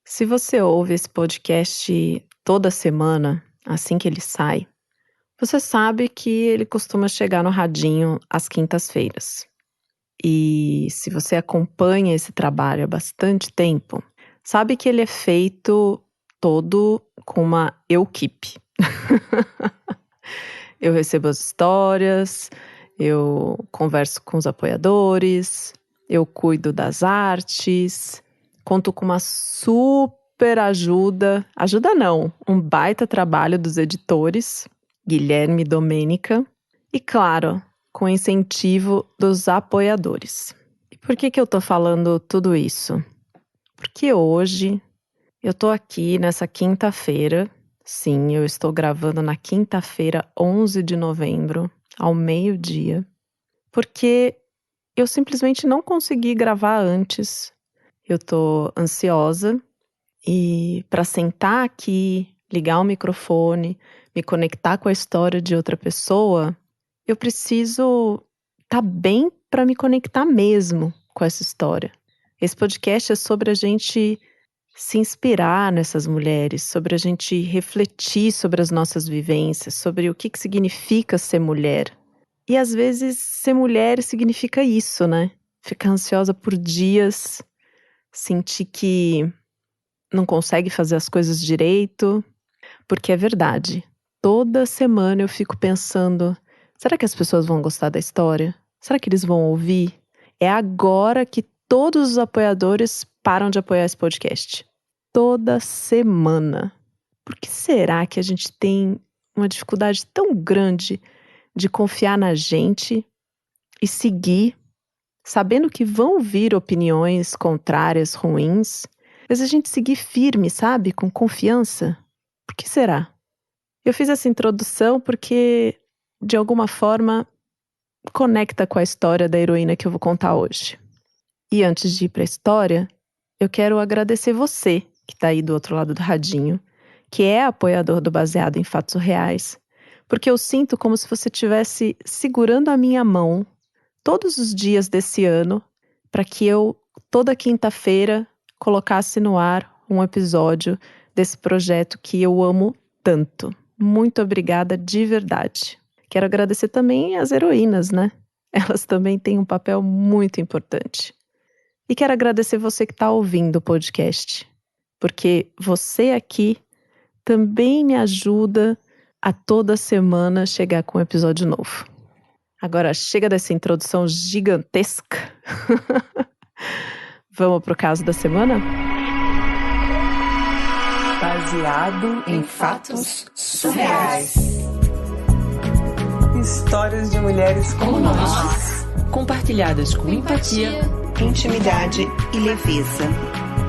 Se você ouve esse podcast toda semana, assim que ele sai, você sabe que ele costuma chegar no radinho às quintas-feiras. E se você acompanha esse trabalho há bastante tempo, sabe que ele é feito todo com uma equipe. Eu recebo as histórias, eu converso com os apoiadores, eu cuido das artes, conto com uma super ajuda não, um baita trabalho dos editores, Guilherme e Domênica, e claro, com o incentivo dos apoiadores. E por que eu tô falando tudo isso? Porque hoje eu tô aqui nessa quinta-feira. Sim, eu estou gravando na quinta-feira, 11 de novembro, ao meio-dia, porque eu simplesmente não consegui gravar antes. Eu tô ansiosa e para sentar aqui, ligar o microfone, me conectar com a história de outra pessoa, eu preciso estar bem para me conectar mesmo com essa história. Esse podcast é sobre a gente se inspirar nessas mulheres, sobre a gente refletir sobre as nossas vivências, sobre o que significa ser mulher. E às vezes ser mulher significa isso, né? Ficar ansiosa por dias, sentir que não consegue fazer as coisas direito, porque é verdade. Toda semana eu fico pensando, será que as pessoas vão gostar da história? Será que eles vão ouvir? É agora que todos os apoiadores param de apoiar esse podcast. Toda semana. Por que será que a gente tem uma dificuldade tão grande de confiar na gente e seguir, sabendo que vão vir opiniões contrárias, ruins, mas a gente seguir firme, sabe? Com confiança? Por que será? Eu fiz essa introdução porque, de alguma forma, conecta com a história da heroína que eu vou contar hoje. E antes de ir para a história, eu quero agradecer você que está aí do outro lado do radinho, que é apoiador do Baseado em Fatos Reais, porque eu sinto como se você estivesse segurando a minha mão todos os dias desse ano para que eu, toda quinta-feira, colocasse no ar um episódio desse projeto que eu amo tanto. Muito obrigada de verdade. Quero agradecer também às heroínas, né? Elas também têm um papel muito importante. E quero agradecer você que está ouvindo o podcast, porque você aqui também me ajuda a toda semana chegar com um episódio novo. Agora chega dessa introdução gigantesca. Vamos pro caso da semana? Baseado em fatos surreais. Histórias de mulheres como nós, compartilhadas com empatia, intimidade e leveza.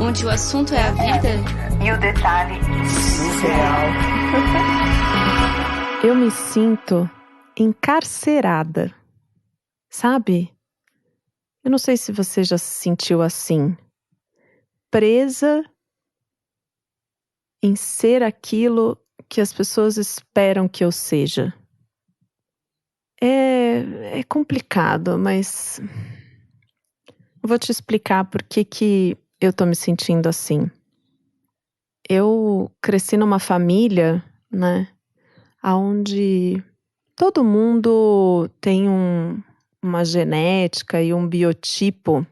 Onde o assunto é a vida e o detalhe surreal. Eu me sinto encarcerada, sabe? Eu não sei se você já se sentiu assim, presa em ser aquilo que as pessoas esperam que eu seja. É complicado, mas vou te explicar por que eu tô me sentindo assim. Eu cresci numa família, né, onde todo mundo tem uma genética e um biotipo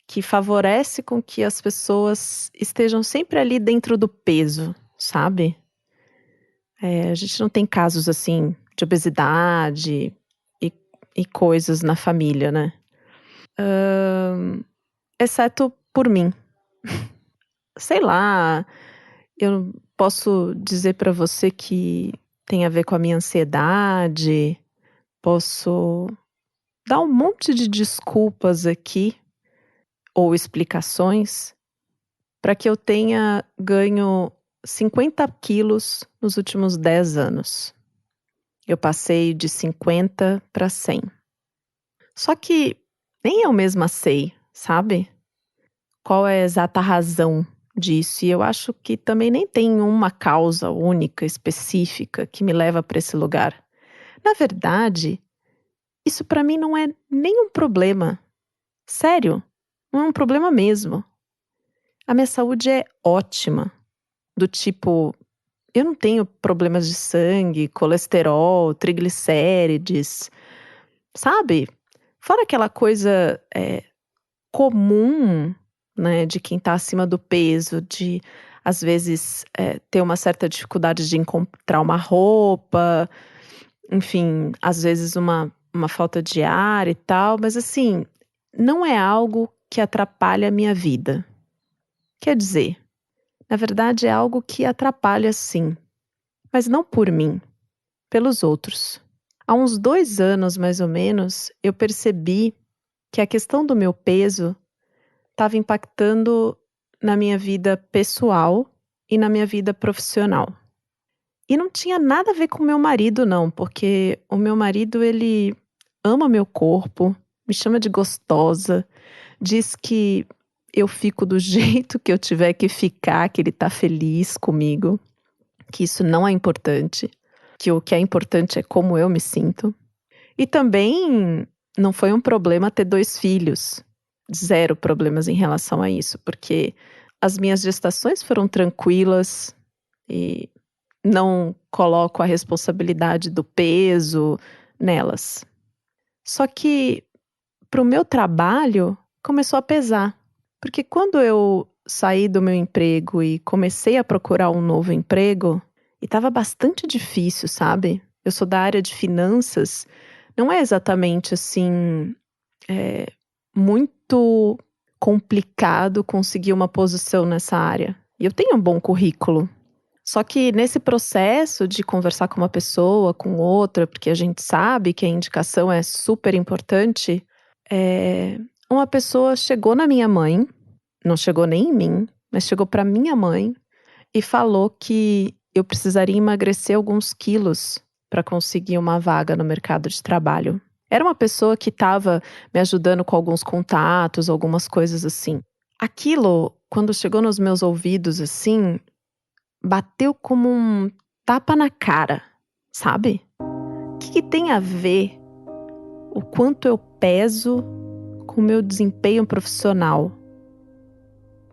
que favorece com que as pessoas estejam sempre ali dentro do peso, sabe? A gente não tem casos assim de obesidade e coisas na família, né? Exceto por mim. Sei lá, eu posso dizer pra você que tem a ver com a minha ansiedade, posso dar um monte de desculpas aqui, ou explicações, para que eu tenha ganho 50 quilos nos últimos 10 anos. Eu passei de 50 para 100. Só que nem eu mesma sei, sabe? Qual é a exata razão disso? E eu acho que também nem tem uma causa única, específica, que me leva para esse lugar. Na verdade, isso para mim não é nem um problema. Sério, não é um problema mesmo. A minha saúde é ótima. Do tipo, eu não tenho problemas de sangue, colesterol, triglicérides, sabe? Fora aquela coisa comum, né, de quem tá acima do peso, de às vezes ter uma certa dificuldade de encontrar uma roupa, enfim, às vezes uma falta de ar e tal, mas assim, não é algo que atrapalha a minha vida. Quer dizer, na verdade é algo que atrapalha sim, mas não por mim, pelos outros. Há uns 2 anos, mais ou menos, eu percebi que a questão do meu peso estava impactando na minha vida pessoal e na minha vida profissional. E não tinha nada a ver com meu marido não, porque o meu marido ele ama meu corpo, me chama de gostosa, diz que eu fico do jeito que eu tiver que ficar, que ele tá feliz comigo, que isso não é importante, que o que é importante é como eu me sinto. E também não foi um problema ter 2 filhos. 0 problemas em relação a isso, porque as minhas gestações foram tranquilas e não coloco a responsabilidade do peso nelas. Só que para o meu trabalho começou a pesar, porque quando eu saí do meu emprego e comecei a procurar um novo emprego, e estava bastante difícil, sabe? Eu sou da área de finanças, não é exatamente assim, muito complicado conseguir uma posição nessa área. E eu tenho um bom currículo. Só que nesse processo de conversar com uma pessoa, com outra, porque a gente sabe que a indicação é super importante, uma pessoa chegou na minha mãe, não chegou nem em mim, mas chegou para minha mãe e falou que eu precisaria emagrecer alguns quilos para conseguir uma vaga no mercado de trabalho. Era uma pessoa que estava me ajudando com alguns contatos, algumas coisas assim. Aquilo, quando chegou nos meus ouvidos assim, bateu como um tapa na cara, sabe? O que tem a ver o quanto eu peso com o meu desempenho profissional?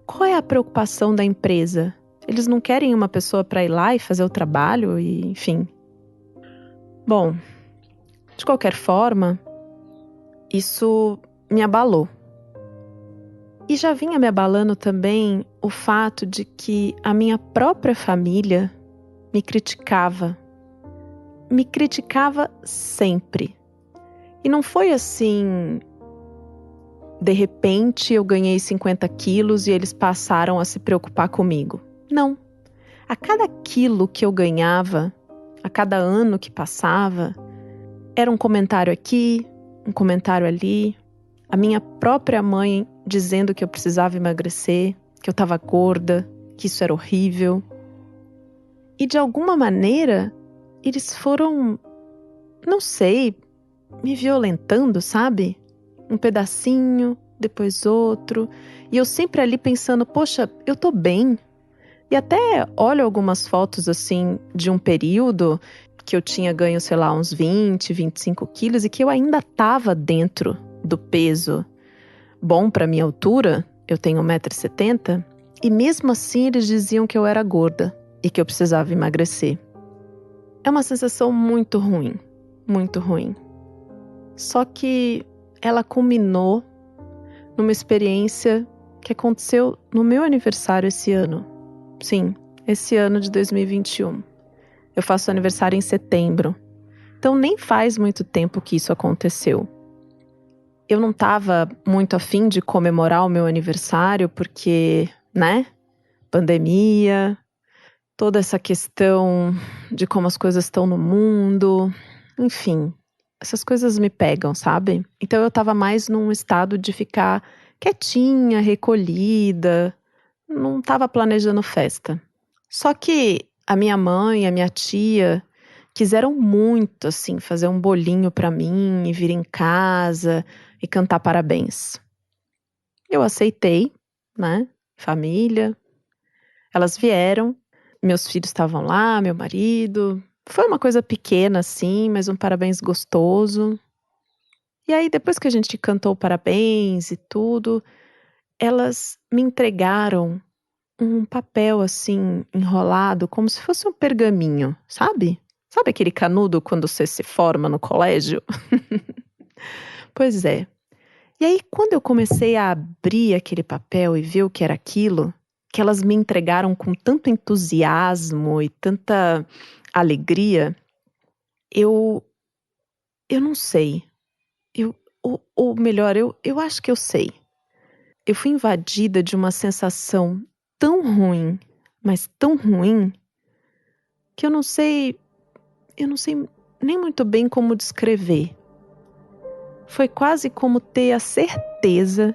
Qual é a preocupação da empresa? Eles não querem uma pessoa para ir lá e fazer o trabalho e, enfim. Bom, de qualquer forma, isso me abalou. E já vinha me abalando também o fato de que a minha própria família me criticava. Me criticava sempre. E não foi assim, de repente eu ganhei 50 quilos e eles passaram a se preocupar comigo. Não. A cada quilo que eu ganhava, a cada ano que passava, era um comentário aqui, um comentário ali. A minha própria mãe dizendo que eu precisava emagrecer, que eu estava gorda, que isso era horrível. E de alguma maneira, eles foram, não sei, me violentando, sabe? Um pedacinho, depois outro. E eu sempre ali pensando, poxa, eu tô bem. E até olho algumas fotos assim de um período que eu tinha ganho, sei lá, uns 20, 25 quilos e que eu ainda tava dentro do peso bom para minha altura. Eu tenho 1,70 m e mesmo assim eles diziam que eu era gorda e que eu precisava emagrecer. É uma sensação muito ruim, muito ruim. Só que ela culminou numa experiência que aconteceu no meu aniversário esse ano. Sim, esse ano de 2021. Eu faço aniversário em setembro. Então nem faz muito tempo que isso aconteceu. Eu não estava muito afim de comemorar o meu aniversário porque, né? Pandemia, toda essa questão de como as coisas estão no mundo. Enfim, essas coisas me pegam, sabe? Então eu estava mais num estado de ficar quietinha, recolhida. Não estava planejando festa. Só que a minha mãe e a minha tia quiseram muito, assim, fazer um bolinho pra mim e vir em casa e cantar parabéns. Eu aceitei, né? Família. Elas vieram, meus filhos estavam lá, meu marido. Foi uma coisa pequena, assim, mas um parabéns gostoso. E aí, depois que a gente cantou parabéns e tudo, elas me entregaram um papel assim, enrolado, como se fosse um pergaminho, sabe? Sabe aquele canudo quando você se forma no colégio? Pois é. E aí, quando eu comecei a abrir aquele papel e ver o que era aquilo, que elas me entregaram com tanto entusiasmo e tanta alegria, eu não sei. Ou melhor, eu acho que eu sei. Eu fui invadida de uma sensação tão ruim, mas tão ruim, que eu não sei nem muito bem como descrever. Foi quase como ter a certeza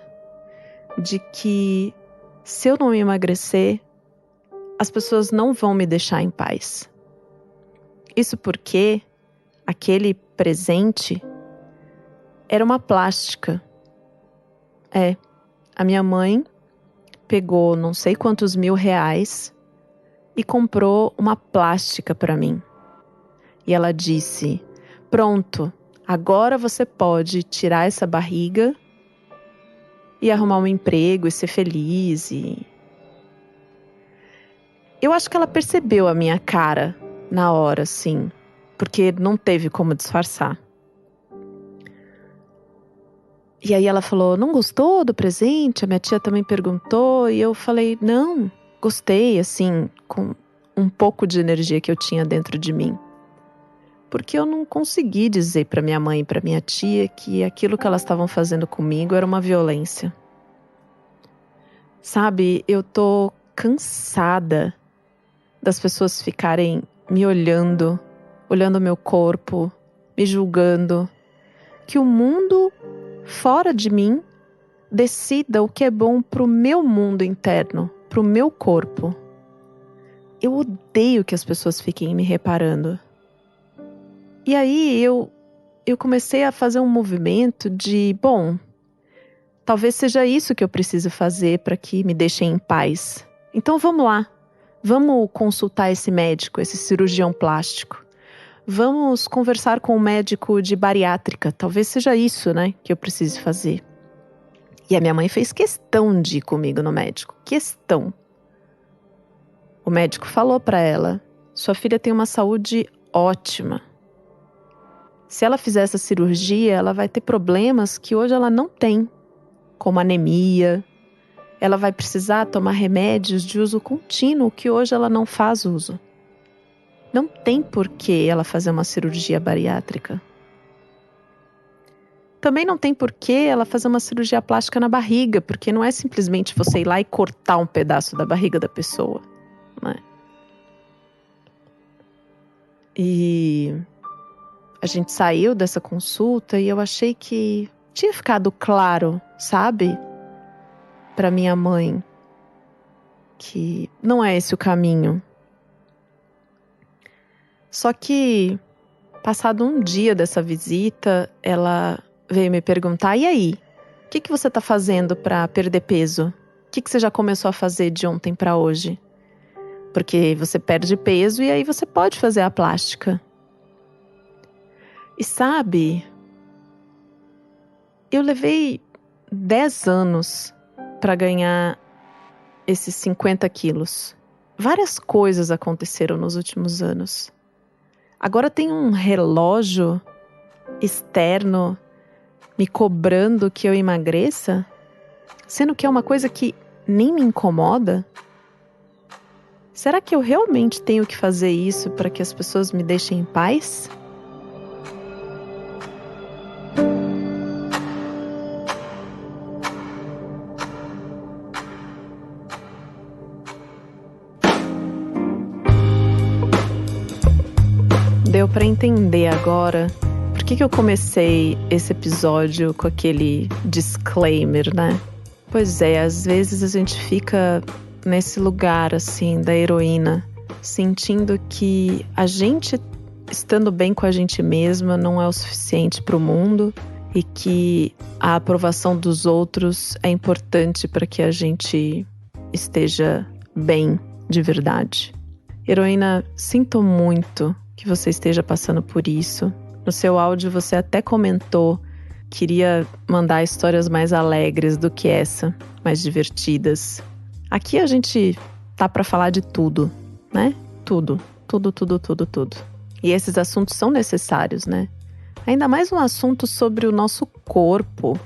de que se eu não emagrecer, as pessoas não vão me deixar em paz. Isso porque aquele presente era uma plástica. A minha mãe pegou não sei quantos R$1.000 e comprou uma plástica para mim. E ela disse: pronto, agora você pode tirar essa barriga e arrumar um emprego e ser feliz. Eu acho que ela percebeu a minha cara na hora, sim, porque não teve como disfarçar. E aí ela falou: não gostou do presente? A minha tia também perguntou. E eu falei: não, gostei, assim, com um pouco de energia que eu tinha dentro de mim. Porque eu não consegui dizer para minha mãe e para minha tia que aquilo que elas estavam fazendo comigo era uma violência. Sabe, eu tô cansada das pessoas ficarem me olhando o meu corpo, me julgando. Que o mundo fora de mim decida o que é bom pro meu mundo interno, pro meu corpo. Eu odeio que as pessoas fiquem me reparando. E aí eu comecei a fazer um movimento de, bom, talvez seja isso que eu preciso fazer para que me deixem em paz. Então vamos lá, vamos consultar esse médico, esse cirurgião plástico. Vamos conversar com um médico de bariátrica, talvez seja isso, né, que eu preciso fazer. E a minha mãe fez questão de ir comigo no médico, questão. O médico falou para ela: sua filha tem uma saúde ótima. Se ela fizer essa cirurgia, ela vai ter problemas que hoje ela não tem, como anemia. Ela vai precisar tomar remédios de uso contínuo que hoje ela não faz uso. Não tem por que ela fazer uma cirurgia bariátrica. Também não tem por que ela fazer uma cirurgia plástica na barriga, porque não é simplesmente você ir lá e cortar um pedaço da barriga da pessoa, né? E a gente saiu dessa consulta e eu achei que tinha ficado claro, sabe, para minha mãe, que não é esse o caminho. Só que, passado um dia dessa visita, ela veio me perguntar: e aí, o que você tá fazendo para perder peso? O que você já começou a fazer de ontem para hoje? Porque você perde peso e aí você pode fazer a plástica. E sabe, eu levei 10 anos para ganhar esses 50 quilos. Várias coisas aconteceram nos últimos anos. Agora tem um relógio externo me cobrando que eu emagreça, sendo que é uma coisa que nem me incomoda. Será que eu realmente tenho que fazer isso para que as pessoas me deixem em paz? Deu para entender agora por que eu comecei esse episódio com aquele disclaimer, né? Pois é, às vezes a gente fica nesse lugar assim da heroína, sentindo que a gente estando bem com a gente mesma não é o suficiente para o mundo e que a aprovação dos outros é importante para que a gente esteja bem de verdade. Heroína, sinto muito que você esteja passando por isso. No seu áudio você até comentou queria mandar histórias mais alegres do que essa, mais divertidas. Aqui a gente tá pra falar de tudo, né? Tudo. E esses assuntos são necessários, né? Ainda mais um assunto sobre o nosso corpo.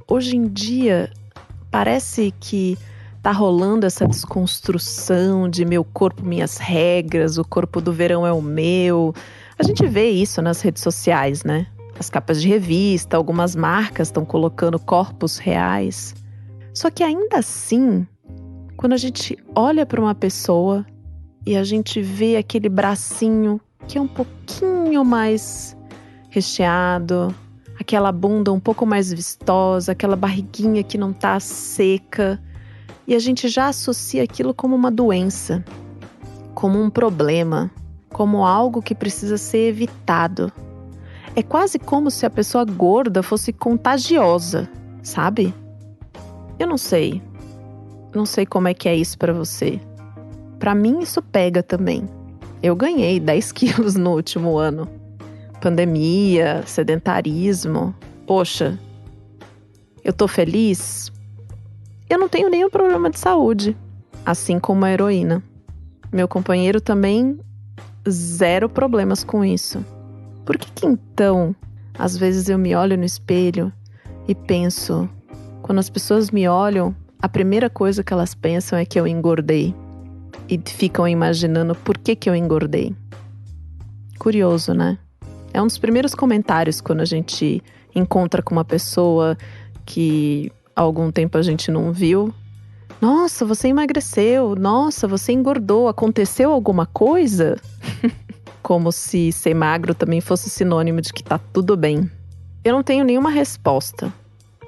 Hoje em dia, parece que tá rolando essa desconstrução de meu corpo, minhas regras, o corpo do verão é o meu. A gente vê isso nas redes sociais, né? As capas de revista, algumas marcas estão colocando corpos reais. Só que ainda assim, quando a gente olha para uma pessoa e a gente vê aquele bracinho que é um pouquinho mais recheado, aquela bunda um pouco mais vistosa, aquela barriguinha que não tá seca, e a gente já associa aquilo como uma doença, como um problema, como algo que precisa ser evitado. É quase como se a pessoa gorda fosse contagiosa, sabe? Eu não sei como é que é isso pra você. Pra mim isso pega também. Eu ganhei 10 quilos no último ano. Pandemia, sedentarismo. Poxa, eu tô feliz? Eu não tenho nenhum problema de saúde, assim como a heroína. Meu companheiro também, 0 problemas com isso. Por que então, às vezes eu me olho no espelho e penso, quando as pessoas me olham, a primeira coisa que elas pensam é que eu engordei. E ficam imaginando por que eu engordei. Curioso, né? É um dos primeiros comentários quando a gente encontra com uma pessoa que há algum tempo a gente não viu. Nossa, você emagreceu. Nossa, você engordou. Aconteceu alguma coisa? Como se ser magro também fosse sinônimo de que tá tudo bem. Eu não tenho nenhuma resposta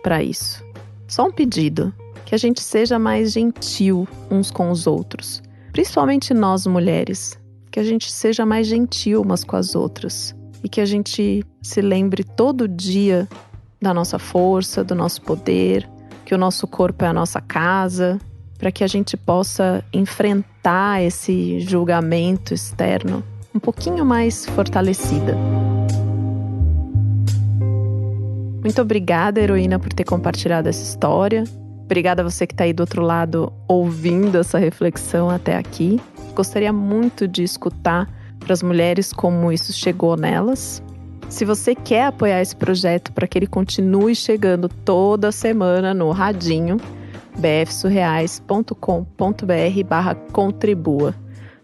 para isso. Só um pedido. Que a gente seja mais gentil uns com os outros. Principalmente nós mulheres. Que a gente seja mais gentil umas com as outras. E que a gente se lembre todo dia da nossa força, do nosso poder, que o nosso corpo é a nossa casa, para que a gente possa enfrentar esse julgamento externo um pouquinho mais fortalecida. Muito obrigada, heroína, por ter compartilhado essa história. Obrigada a você que está aí do outro lado ouvindo essa reflexão até aqui. Gostaria muito de escutar para as mulheres como isso chegou nelas. Se você quer apoiar esse projeto para que ele continue chegando toda semana no radinho, bfsurreais.com.br/contribua.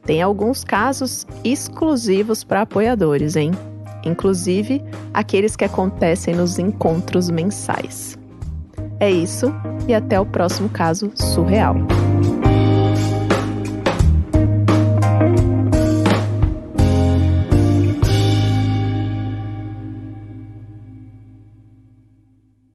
Tem alguns casos exclusivos para apoiadores, hein? Inclusive aqueles que acontecem nos encontros mensais. É isso e até o próximo caso surreal.